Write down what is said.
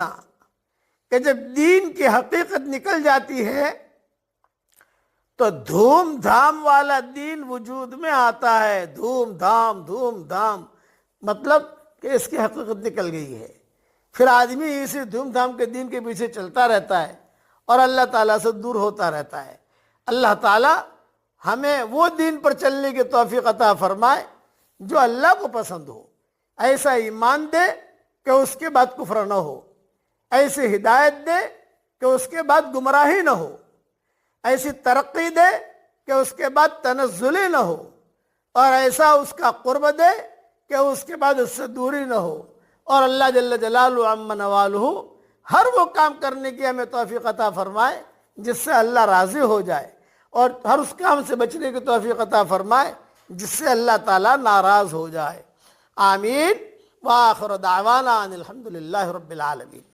کہ جب دین کی حقیقت نکل جاتی ہے تو دھوم دھام والا دین وجود میں آتا ہے. دھوم دھام مطلب کہ اس کی حقیقت نکل گئی ہے. پھر آدمی اسی دھوم دھام کے دین کے پیچھے چلتا رہتا ہے اور اللہ تعالیٰ سے دور ہوتا رہتا ہے. اللہ تعالیٰ ہمیں وہ دین پر چلنے کی توفیق عطا فرمائے جو اللہ کو پسند ہو. ایسا ایمان دے کہ اس کے بعد کفر نہ ہو، ایسی ہدایت دے کہ اس کے بعد گمراہی نہ ہو، ایسی ترقی دے کہ اس کے بعد تنزلی نہ ہو، اور ایسا اس کا قرب دے کہ اس کے بعد اس سے دوری نہ ہو. اور اللہ جل جلالہ عم نوالہ ہر وہ کام کرنے کی ہمیں توفیق عطا فرمائے جس سے اللہ راضی ہو جائے، اور ہر اس کام سے بچنے کی توفیق عطا فرمائے جس سے اللہ تعالیٰ ناراض ہو جائے. آمین. وآخر دعوانا ان الحمد للہ رب العالمین.